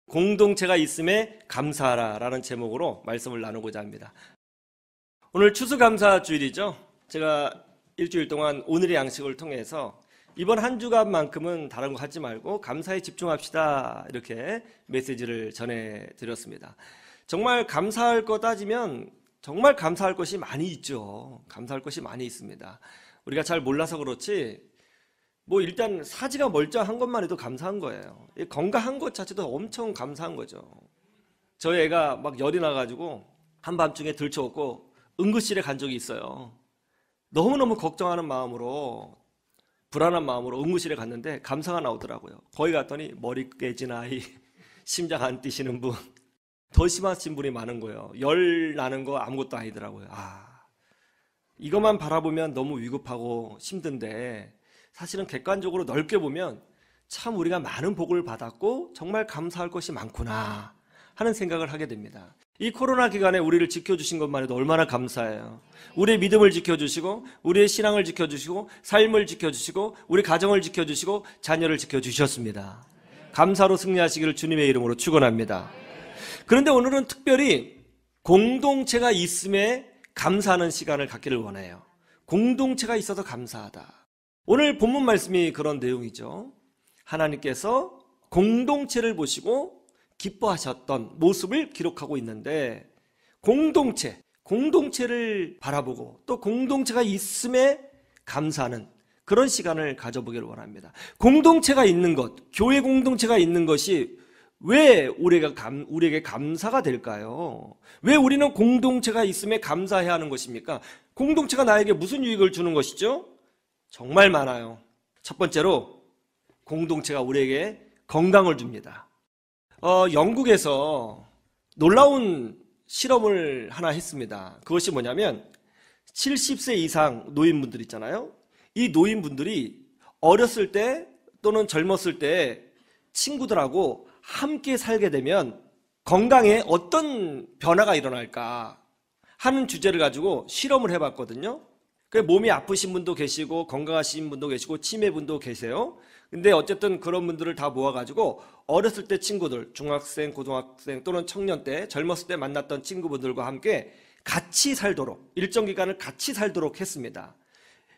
공동체가 있음에 감사하라라는 제목으로 말씀을 나누고자 합니다. 오늘 추수감사주일이죠. 제가 일주일 동안 오늘의 양식을 통해서 이번 한 주간만큼은 다른 거 하지 말고 감사에 집중합시다, 이렇게 메시지를 전해드렸습니다. 정말 감사할 거 따지면 정말 감사할 것이 많이 있죠. 감사할 것이 많이 있습니다. 우리가 잘 몰라서 그렇지 일단 사지가 멀쩡한 것만 해도 감사한 거예요. 건강한 것 자체도 엄청 감사한 거죠. 저희 애가 막 열이 나가지고 한밤중에 들쳐오고 응급실에 간 적이 있어요. 너무너무 걱정하는 마음으로, 불안한 마음으로 응급실에 갔는데 감사가 나오더라고요. 거기 갔더니 머리 깨진 아이, 심장 안 뛰시는 분, 더 심하신 분이 많은 거예요. 열 나는 거 아무것도 아니더라고요. 이것만 바라보면 너무 위급하고 힘든데 사실은 객관적으로 넓게 보면 참 우리가 많은 복을 받았고 정말 감사할 것이 많구나 하는 생각을 하게 됩니다. 이 코로나 기간에 우리를 지켜주신 것만 해도 얼마나 감사해요. 우리의 믿음을 지켜주시고 우리의 신앙을 지켜주시고 삶을 지켜주시고 우리 가정을 지켜주시고 자녀를 지켜주셨습니다. 감사로 승리하시기를 주님의 이름으로 축원합니다. 그런데 오늘은 특별히 공동체가 있음에 감사하는 시간을 갖기를 원해요. 공동체가 있어서 감사하다. 오늘 본문 말씀이 그런 내용이죠. 하나님께서 공동체를 보시고 기뻐하셨던 모습을 기록하고 있는데, 공동체를 바라보고 또 공동체가 있음에 감사하는 그런 시간을 가져보기를 원합니다. 공동체가 있는 것, 교회 공동체가 있는 것이 왜 우리에게 감사가 될까요? 왜 우리는 공동체가 있음에 감사해야 하는 것입니까? 공동체가 나에게 무슨 유익을 주는 것이죠? 정말 많아요. 첫 번째로 공동체가 우리에게 건강을 줍니다. 영국에서 놀라운 실험을 하나 했습니다. 그것이 뭐냐면 70세 이상 노인분들 있잖아요. 이 노인분들이 어렸을 때 또는 젊었을 때 친구들하고 함께 살게 되면 건강에 어떤 변화가 일어날까 하는 주제를 가지고 실험을 해봤거든요. 몸이 아프신 분도 계시고 건강하신 분도 계시고 치매분도 계세요. 근데 어쨌든 그런 분들을 다 모아가지고 어렸을 때 친구들, 중학생, 고등학생 또는 청년 때, 젊었을 때 만났던 친구분들과 함께 같이 살도록, 일정 기간을 같이 살도록 했습니다.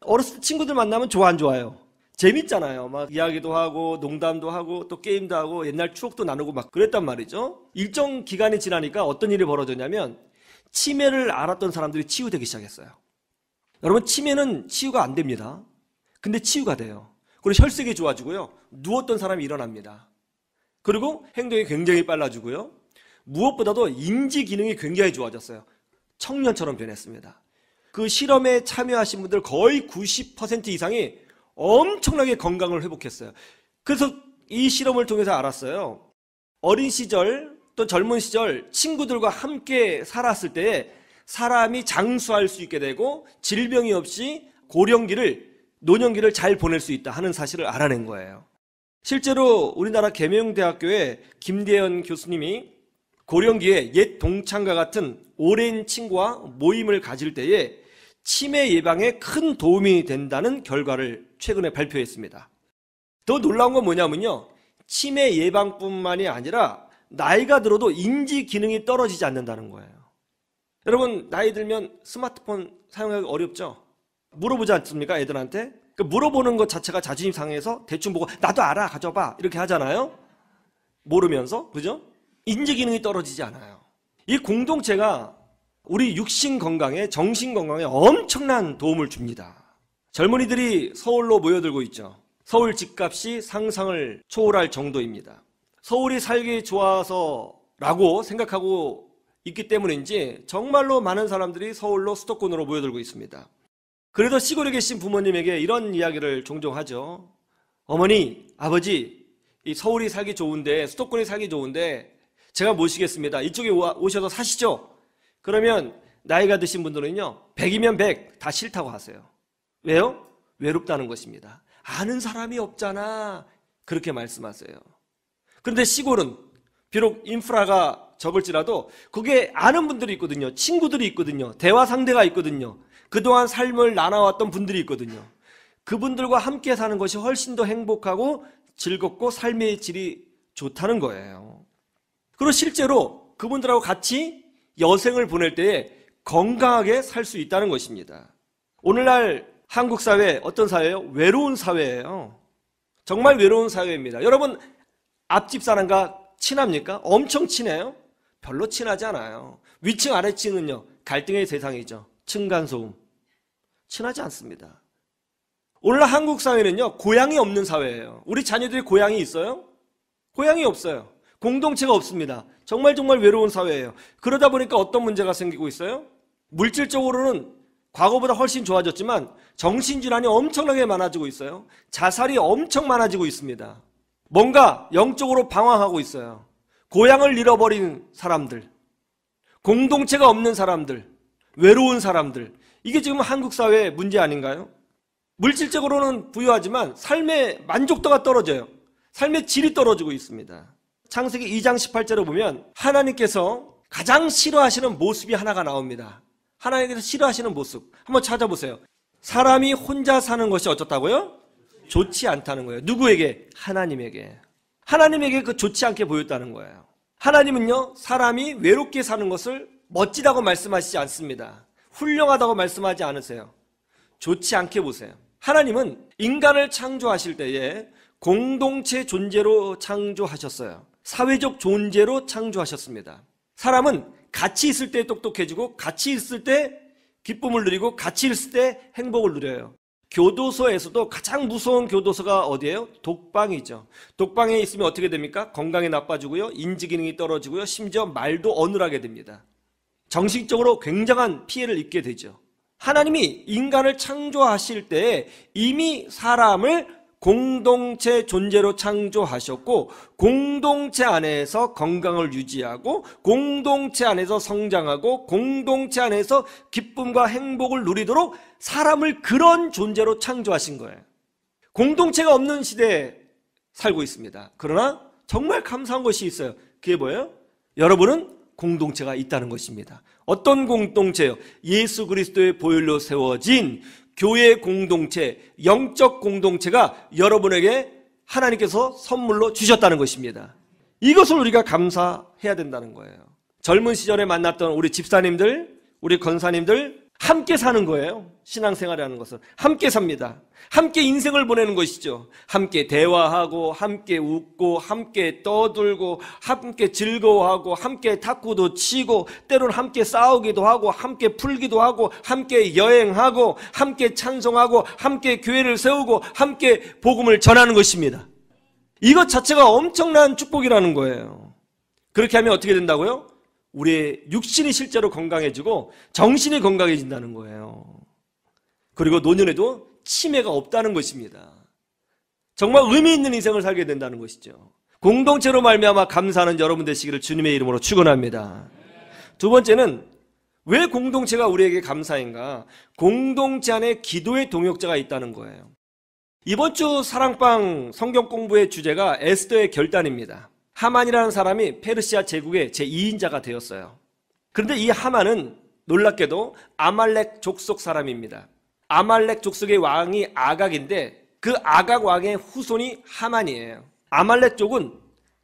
어렸을 때 친구들 만나면 좋아 안 좋아요? 재밌잖아요. 막 이야기도 하고 농담도 하고 또 게임도 하고 옛날 추억도 나누고 막 그랬단 말이죠. 일정 기간이 지나니까 어떤 일이 벌어졌냐면 치매를 앓았던 사람들이 치유되기 시작했어요. 여러분, 치매는 치유가 안 됩니다. 근데 치유가 돼요. 그리고 혈색이 좋아지고요. 누웠던 사람이 일어납니다. 그리고 행동이 굉장히 빨라지고요. 무엇보다도 인지 기능이 굉장히 좋아졌어요. 청년처럼 변했습니다. 그 실험에 참여하신 분들 거의 90% 이상이 엄청나게 건강을 회복했어요. 그래서 이 실험을 통해서 알았어요. 어린 시절 또 젊은 시절 친구들과 함께 살았을 때 사람이 장수할 수 있게 되고 질병이 없이 노년기를 잘 보낼 수 있다 하는 사실을 알아낸 거예요. 실제로 우리나라 계명대학교의 김대현 교수님이 고령기에 옛 동창과 같은 오랜 친구와 모임을 가질 때에 치매 예방에 큰 도움이 된다는 결과를 최근에 발표했습니다. 더 놀라운 건 뭐냐면요, 치매 예방뿐만이 아니라 나이가 들어도 인지 기능이 떨어지지 않는다는 거예요. 여러분, 나이 들면 스마트폰 사용하기 어렵죠? 물어보지 않습니까, 애들한테? 물어보는 것 자체가 자존심 상해서 대충 보고 나도 알아, 가져봐 이렇게 하잖아요. 모르면서, 그죠? 인지 기능이 떨어지지 않아요. 이 공동체가 우리 육신 건강에, 정신 건강에 엄청난 도움을 줍니다. 젊은이들이 서울로 모여들고 있죠. 서울 집값이 상상을 초월할 정도입니다. 서울이 살기 좋아서라고 생각하고 있기 때문인지 정말로 많은 사람들이 서울로 수도권으로 모여들고 있습니다. 그래도 시골에 계신 부모님에게 이런 이야기를 종종 하죠. 어머니, 아버지, 이 서울이 살기 좋은데, 수도권이 살기 좋은데 제가 모시겠습니다. 이쪽에 오셔서 사시죠. 그러면 나이가 드신 분들은요, 100이면 100 다 싫다고 하세요. 왜요? 외롭다는 것입니다. 아는 사람이 없잖아, 그렇게 말씀하세요. 그런데 시골은 비록 인프라가 적을지라도 거기에 아는 분들이 있거든요. 친구들이 있거든요. 대화 상대가 있거든요. 그동안 삶을 나눠왔던 분들이 있거든요. 그분들과 함께 사는 것이 훨씬 더 행복하고 즐겁고 삶의 질이 좋다는 거예요. 그리고 실제로 그분들하고 같이 여생을 보낼 때에 건강하게 살 수 있다는 것입니다. 오늘날 한국 사회 어떤 사회예요? 외로운 사회예요. 정말 외로운 사회입니다. 여러분 앞집 사람과 친합니까? 엄청 친해요? 별로 친하지 않아요. 위층 아래층은요 갈등의 대상이죠. 층간소음. 친하지 않습니다. 오늘날 한국 사회는요 고향이 없는 사회예요. 우리 자녀들이 고향이 있어요? 고향이 없어요. 공동체가 없습니다. 정말 외로운 사회예요. 그러다 보니까 어떤 문제가 생기고 있어요? 물질적으로는 과거보다 훨씬 좋아졌지만 정신질환이 엄청나게 많아지고 있어요. 자살이 엄청 많아지고 있습니다. 뭔가 영적으로 방황하고 있어요. 고향을 잃어버린 사람들, 공동체가 없는 사람들, 외로운 사람들, 이게 지금 한국 사회의 문제 아닌가요? 물질적으로는 부유하지만 삶의 만족도가 떨어져요. 삶의 질이 떨어지고 있습니다. 창세기 2장 18절에 보면 하나님께서 가장 싫어하시는 모습이 하나가 나옵니다. 하나님께서 싫어하시는 모습 한번 찾아보세요. 사람이 혼자 사는 것이 어떻다고요? 좋지 않다는 거예요. 누구에게? 하나님에게. 하나님에게 그 좋지 않게 보였다는 거예요. 하나님은요 사람이 외롭게 사는 것을 멋지다고 말씀하시지 않습니다. 훌륭하다고 말씀하지 않으세요. 좋지 않게 보세요. 하나님은 인간을 창조하실 때에 공동체 존재로 창조하셨어요. 사회적 존재로 창조하셨습니다. 사람은 같이 있을 때 똑똑해지고 같이 있을 때 기쁨을 누리고 같이 있을 때 행복을 누려요. 교도소에서도 가장 무서운 교도소가 어디예요? 독방이죠. 독방에 있으면 어떻게 됩니까? 건강이 나빠지고요. 인지 기능이 떨어지고요. 심지어 말도 어눌하게 됩니다. 정신적으로 굉장한 피해를 입게 되죠. 하나님이 인간을 창조하실 때 이미 사람을 공동체 존재로 창조하셨고 공동체 안에서 건강을 유지하고 공동체 안에서 성장하고 공동체 안에서 기쁨과 행복을 누리도록 사람을 그런 존재로 창조하신 거예요. 공동체가 없는 시대에 살고 있습니다. 그러나 정말 감사한 것이 있어요. 그게 뭐예요? 여러분은 공동체가 있다는 것입니다. 어떤 공동체요? 예수 그리스도의 보혈로 세워진 교회 공동체, 영적 공동체가 여러분에게 하나님께서 선물로 주셨다는 것입니다. 이것을 우리가 감사해야 된다는 거예요. 젊은 시절에 만났던 우리 집사님들, 우리 권사님들 함께 사는 거예요. 신앙생활이라는 것은 함께 삽니다. 함께 인생을 보내는 것이죠. 함께 대화하고 함께 웃고 함께 떠들고 함께 즐거워하고 함께 탁구도 치고 때로는 함께 싸우기도 하고 함께 풀기도 하고 함께 여행하고 함께 찬송하고 함께 교회를 세우고 함께 복음을 전하는 것입니다. 이것 자체가 엄청난 축복이라는 거예요. 그렇게 하면 어떻게 된다고요? 우리의 육신이 실제로 건강해지고 정신이 건강해진다는 거예요. 그리고 노년에도 치매가 없다는 것입니다. 정말 의미 있는 인생을 살게 된다는 것이죠. 공동체로 말미암아 감사하는 여러분 되시기를 주님의 이름으로 축원합니다. 두 번째는 왜 공동체가 우리에게 감사인가? 공동체 안에 기도의 동역자가 있다는 거예요. 이번 주 사랑방 성경 공부의 주제가 에스더의 결단입니다. 하만이라는 사람이 페르시아 제국의 제2인자가 되었어요. 그런데 이 하만은 놀랍게도 아말렉 족속 사람입니다. 아말렉 족속의 왕이 아각인데 그 아각 왕의 후손이 하만이에요. 아말렉 족은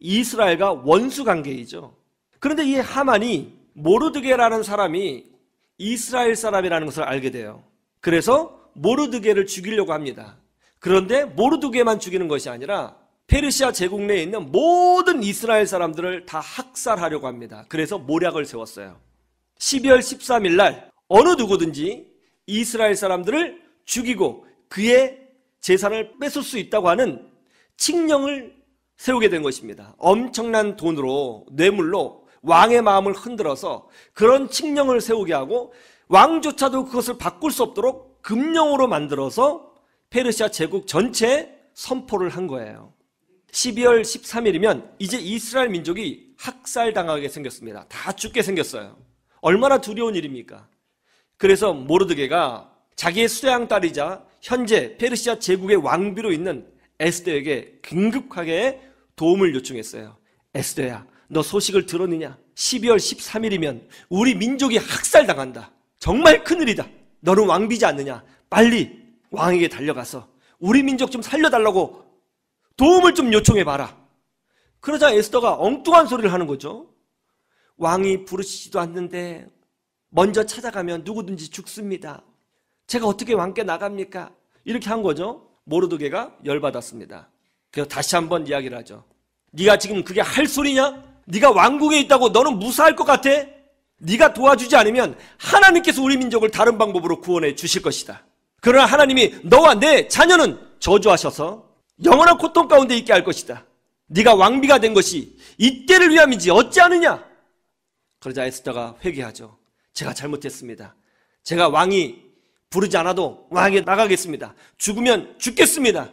이스라엘과 원수 관계이죠. 그런데 이 하만이 모르드게라는 사람이 이스라엘 사람이라는 것을 알게 돼요. 그래서 모르드게를 죽이려고 합니다. 그런데 모르드게만 죽이는 것이 아니라 페르시아 제국 내에 있는 모든 이스라엘 사람들을 다 학살하려고 합니다. 그래서 모략을 세웠어요. 12월 13일 날 어느 누구든지 이스라엘 사람들을 죽이고 그의 재산을 뺏을 수 있다고 하는 칙령을 세우게 된 것입니다. 엄청난 돈으로, 뇌물로 왕의 마음을 흔들어서 그런 칙령을 세우게 하고 왕조차도 그것을 바꿀 수 없도록 금령으로 만들어서 페르시아 제국 전체에 선포를 한 거예요. 12월 13일이면 이제 이스라엘 민족이 학살당하게 생겼습니다. 다 죽게 생겼어요. 얼마나 두려운 일입니까? 그래서 모르드게가 자기의 수양 딸이자 현재 페르시아 제국의 왕비로 있는 에스더에게 긴급하게 도움을 요청했어요. 에스더야, 너 소식을 들었느냐? 12월 13일이면 우리 민족이 학살당한다. 정말 큰일이다. 너는 왕비지 않느냐? 빨리 왕에게 달려가서 우리 민족 좀 살려달라고 도움을 좀 요청해봐라. 그러자 에스더가 엉뚱한 소리를 하는 거죠. 왕이 부르시지도 않는데 먼저 찾아가면 누구든지 죽습니다. 제가 어떻게 왕께 나갑니까? 이렇게 한 거죠. 모르드게가 열받았습니다. 그래서 다시 한번 이야기를 하죠. 네가 지금 그게 할 소리냐? 네가 왕궁에 있다고 너는 무사할 것 같아? 네가 도와주지 않으면 하나님께서 우리 민족을 다른 방법으로 구원해 주실 것이다. 그러나 하나님이 너와 내 자녀는 저주하셔서 영원한 고통 가운데 있게 할 것이다. 네가 왕비가 된 것이 이때를 위함이지 어찌하느냐? 그러자 에스더가 회개하죠. 제가 잘못했습니다. 제가 왕이 부르지 않아도 왕에게 나가겠습니다. 죽으면 죽겠습니다.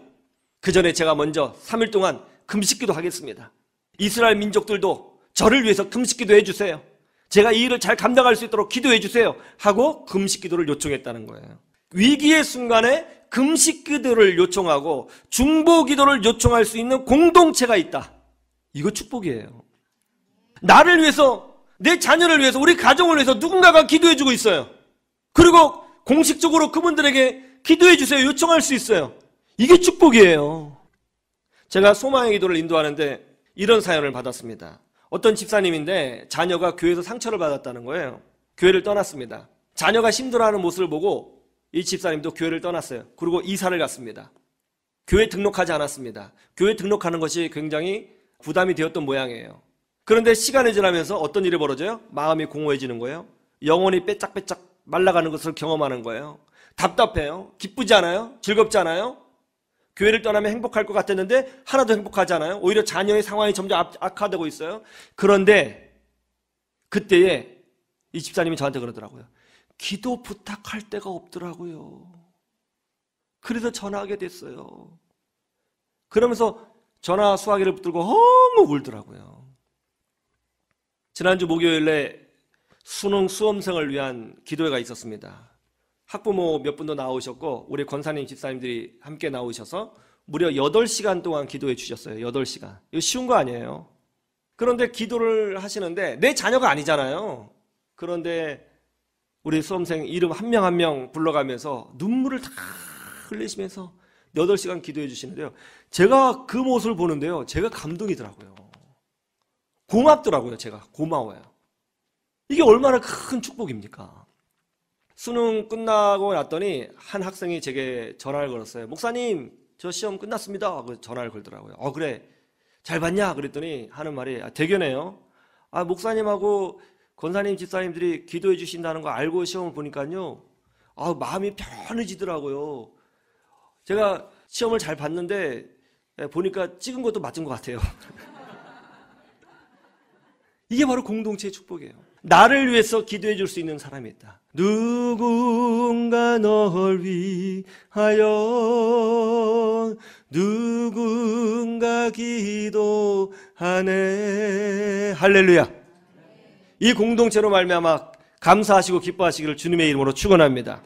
그 전에 제가 먼저 3일 동안 금식기도 하겠습니다. 이스라엘 민족들도 저를 위해서 금식기도 해주세요. 제가 이 일을 잘 감당할 수 있도록 기도해 주세요 하고 금식기도를 요청했다는 거예요. 위기의 순간에 금식기도를 요청하고 중보기도를 요청할 수 있는 공동체가 있다. 이거 축복이에요. 나를 위해서, 내 자녀를 위해서, 우리 가정을 위해서 누군가가 기도해 주고 있어요. 그리고 공식적으로 그분들에게 기도해 주세요 요청할 수 있어요. 이게 축복이에요. 제가 소망의 기도를 인도하는데 이런 사연을 받았습니다. 어떤 집사님인데 자녀가 교회에서 상처를 받았다는 거예요. 교회를 떠났습니다. 자녀가 힘들어하는 모습을 보고 이 집사님도 교회를 떠났어요. 그리고 이사를 갔습니다. 교회 등록하지 않았습니다. 교회 등록하는 것이 굉장히 부담이 되었던 모양이에요. 그런데 시간이 지나면서 어떤 일이 벌어져요? 마음이 공허해지는 거예요. 영혼이 빼짝빼짝 말라가는 것을 경험하는 거예요. 답답해요. 기쁘지 않아요? 즐겁지 않아요? 교회를 떠나면 행복할 것 같았는데 하나도 행복하지 않아요? 오히려 자녀의 상황이 점점 악화되고 있어요. 그런데 그때에 이 집사님이 저한테 그러더라고요. 기도 부탁할 데가 없더라고요. 그래서 전화하게 됐어요. 그러면서 전화 수화기를 붙들고 너무 울더라고요. 지난주 목요일에 수능 수험생을 위한 기도회가 있었습니다. 학부모 몇 분도 나오셨고 우리 권사님 집사님들이 함께 나오셔서 무려 8시간 동안 기도해 주셨어요. 8시간. 이거 쉬운 거 아니에요. 그런데 기도를 하시는데 내 자녀가 아니잖아요. 그런데 우리 수험생 이름 한 명 한 명 불러가면서 눈물을 다 흘리시면서 8시간 기도해 주시는데요. 제가 그 모습을 보는데요. 제가 감동이더라고요. 고맙더라고요. 제가 고마워요. 이게 얼마나 큰 축복입니까? 수능 끝나고 났더니 한 학생이 제게 전화를 걸었어요. 목사님, 저 시험 끝났습니다. 전화를 걸더라고요. 그래, 잘 봤냐? 그랬더니 하는 말이 대견해요. 목사님하고 권사님, 집사님들이 기도해 주신다는 거 알고 시험을 보니까요. 마음이 편해지더라고요. 제가 시험을 잘 봤는데 보니까 찍은 것도 맞은 것 같아요. 이게 바로 공동체의 축복이에요. 나를 위해서 기도해 줄 수 있는 사람이 있다. 누군가 널 위하여 누군가 기도하네. 할렐루야. 이 공동체로 말미암아 감사하시고 기뻐하시기를 주님의 이름으로 축원합니다.